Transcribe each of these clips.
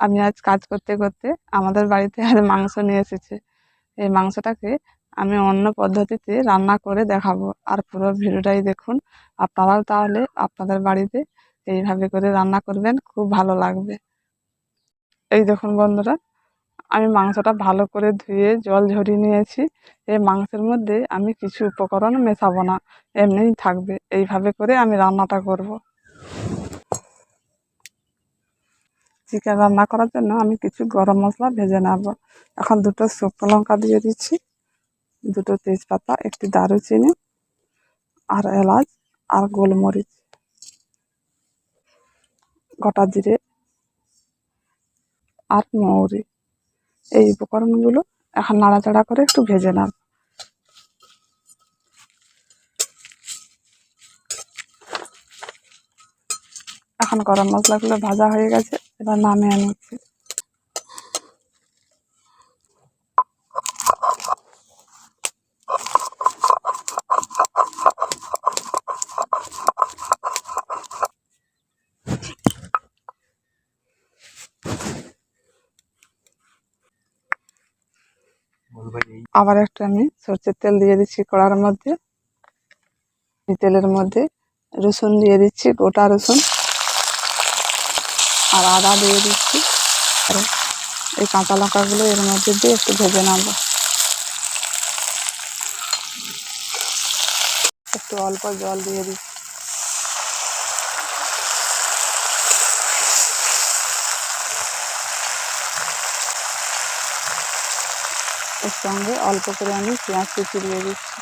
আমি আজ কাজ করতে করতে আমাদের বাড়িতে আজ মাংস নিয়ে এসেছে। এই মাংসটাকে আমি অন্য পদ্ধতিতে রান্না করে দেখাবো, আর পুরো ভিডিওটাই দেখুন। আপনারাও তাহলে আপনাদের বাড়িতে এইভাবে করে রান্না করবেন, খুব ভালো লাগবে। এই দেখুন বন্ধুরা, আমি মাংসটা ভালো করে ধুয়ে জল ঝরিয়ে নিয়েছি। এই মাংসের মধ্যে আমি কিছু উপকরণ মেশাবো না, এমনিই থাকবে। এইভাবে করে আমি রান্নাটা করব। চিকেন রান্না করার জন্য আমি কিছু গরম মশলা ভেজে নেব। এখন দুটো শুকনো লঙ্কা দিয়ে দিচ্ছি, দুটো তেজপাতা, একটি দারুচিনি, আর এলাচ, আর গোলমরিচ, গোটা জিরে, আর মৌরি। এই উপকরণগুলো এখন নাড়াচাড়া করে একটু ভেজে নেব। এখন গরম মশলাগুলো ভাজা হয়ে গেছে, এবার নামিয়ে নিচ্ছি। আবার একটু আমি সরষের তেল দিয়ে দিচ্ছি কড়ার মধ্যে। এই তেলের মধ্যে রসুন দিয়ে দিচ্ছি, গোটা রসুন, আর আদা দিয়ে দিচ্ছি। আর এই কাঁচা লঙ্কাগুলো এর মধ্যে দিয়ে একটু ভেজে নেব। একটু অল্প জল দিয়ে দিচ্ছি। এর সঙ্গে অল্প করে আমি পেঁয়াজ কুচি দিয়ে দিচ্ছি।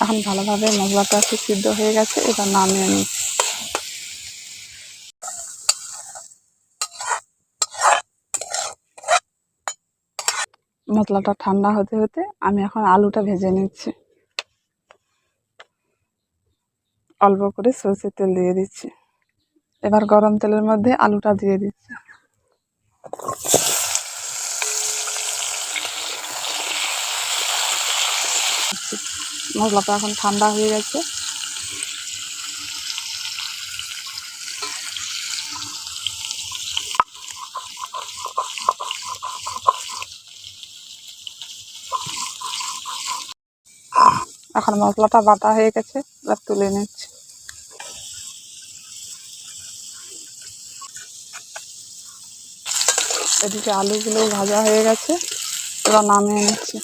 এখন ভালোভাবে মশলাটা একটু সিদ্ধ হয়ে গেছে, এবার নামিয়ে নিচ্ছি। মশলাটা ঠান্ডা হতে হতে আমি এখন আলুটা ভেজে নিচ্ছি। অল্প করে সরষের তেল দিয়ে দিচ্ছি। এবার গরম তেলের মধ্যে আলুটা দিয়ে দিচ্ছি। মশলাটা এখন ঠান্ডা হয়ে গেছে। এখন মশলাটা বাটা হয়ে গেছে, এবার তুলে নিচ্ছি। এদিকে আলুগুলো ভাজা হয়ে গেছে, এবার নামিয়ে নিচ্ছি।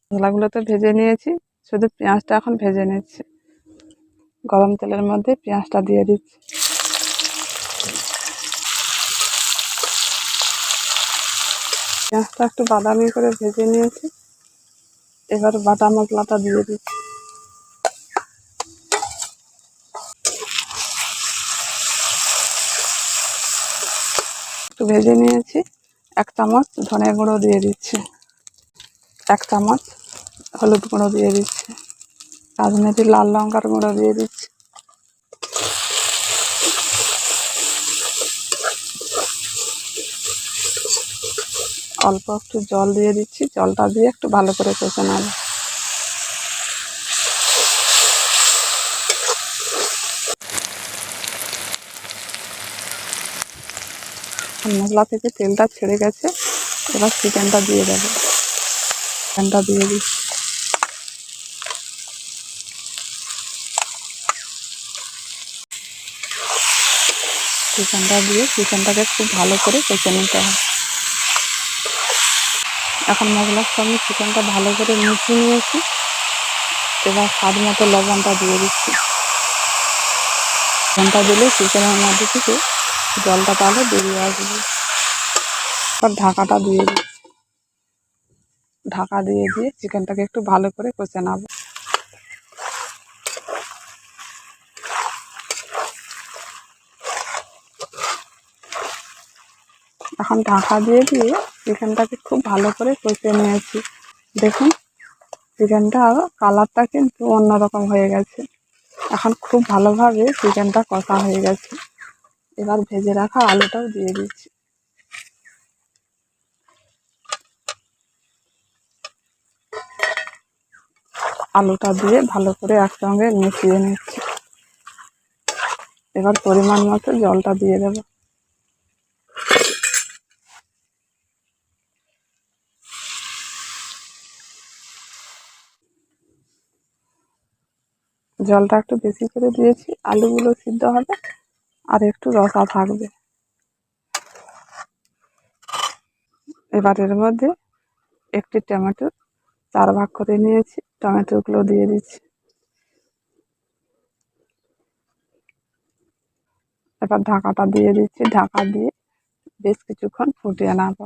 মশলাগুলো তো ভেজে নিয়েছি, শুধু পেঁয়াজটা এখন ভেজে নিচ্ছি। গরম তেলের মধ্যে পেঁয়াজটা দিয়ে দিচ্ছি। পেঁয়াজটা একটু বাদামি করে ভেজে নিয়েছি, এবার বাটা মশলাটা দিয়ে দিচ্ছি। একটু ভেজে নিয়েছি। 1 চামচ ধনে গুঁড়ো দিয়ে দিচ্ছি, 1 চামচ হলুদ গুঁড়ো দিয়ে দিচ্ছি, কাশ্মীরি লাল লঙ্কার গুঁড়ো দিয়ে দিচ্ছি, অল্প একটু জল দিয়ে দিচ্ছি। জলটা দিয়ে একটু ভালো করে কষে নেব। মশলা থেকে তেলটা ছেড়ে গেছে, এবার চিকেনটা দিয়ে দেবো। চিকেনটা দিয়ে দিচ্ছি। চিকেনটা দিয়ে চিকেনটাকে খুব ভালো করে কষে নিতে হবে। এখন মশলার সঙ্গে চিকেনটা ভালো করে মিশিয়ে নিয়েছি, এবার স্বাদ মতো লবণটা দিয়ে দিচ্ছি। লবণটা দিলে চিকেনের মধ্যে থেকে জলটা তাহলে বেরিয়ে আসবে। এবার ঢাকাটা দিয়ে দিচ্ছি। ঢাকা দিয়ে চিকেনটাকে একটু ভালো করে কষে নেব। এখন ঢাকা দিয়ে চিকেনটাকে খুব ভালো করে কষে নিয়েছি। দেখুন চিকেনটা কালারটা কিন্তু অন্যরকম হয়ে গেছে। এখন খুব ভালোভাবে চিকেনটা কষা হয়ে গেছে। এবার ভেজে রাখা আলুটাও দিয়ে দিচ্ছি। আলুটা দিয়ে ভালো করে একসঙ্গে মিশিয়ে নিচ্ছি। এবার পরিমাণ মতো জলটা দিয়ে দেব। জলটা একটু বেশি করে দিয়েছি, আলুগুলো সিদ্ধ হবে আর একটু রসা থাকবে। এবার এর মধ্যে একটি টমেটো 4 ভাগ করে নিয়েছি, টমেটোগুলো দিয়ে দিচ্ছি। এবার ঢাকাটা দিয়ে দিচ্ছি, ঢাকা দিয়ে বেশ কিছুক্ষণ ফুটিয়ে নেব।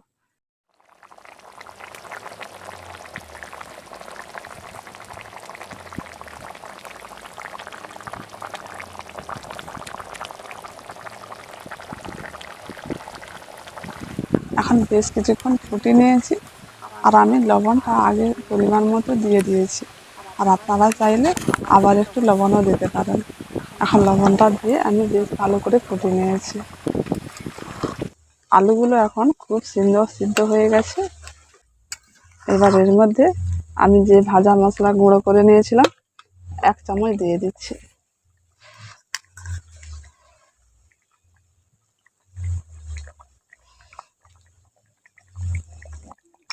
এখন বেশ কিছুক্ষণ ফুটিয়ে নিয়েছি, আর আমি লবণটা আগে পরিমাণ মতো দিয়ে দিয়েছি, আর আপনারা চাইলে আবার একটু লবণও দিতে পারেন। এখন লবণটা দিয়ে আমি বেশ ভালো করে ফুটিয়ে নিয়েছি। আলুগুলো এখন খুব সুন্দর সিদ্ধ হয়ে গেছে। এবার এর মধ্যে আমি যে ভাজা মশলা গুঁড়ো করে নিয়েছিলাম 1 চামচ দিয়ে দিচ্ছি।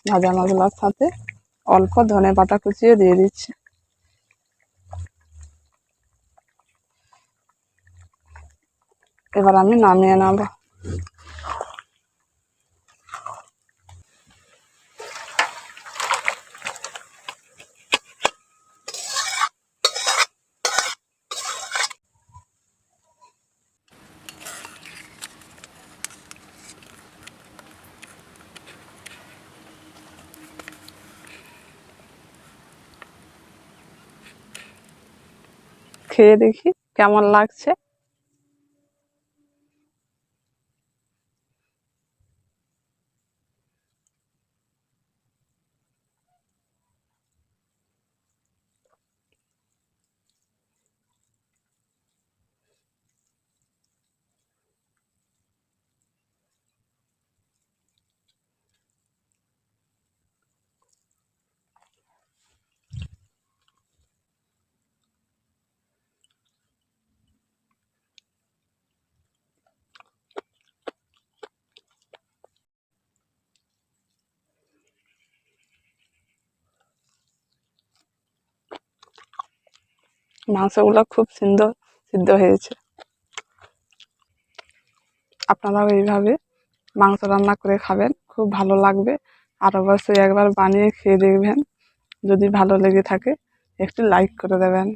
ভাজা মশলার সাথে অল্প ধনেপাতা কুচিও দিয়ে দিচ্ছি। এবার আমি নামিয়ে নেব। খেয়ে দেখি কেমন লাগছে। মাংসগুলো খুব সুন্দর সিদ্ধ হয়েছে। আপনারাও এইভাবে মাংস রান্না করে খাবেন, খুব ভালো লাগবে। আর অবশ্যই একবার বানিয়ে খেয়ে দেখবেন। যদি ভালো লেগে থাকে একটু লাইক করে দেবেন।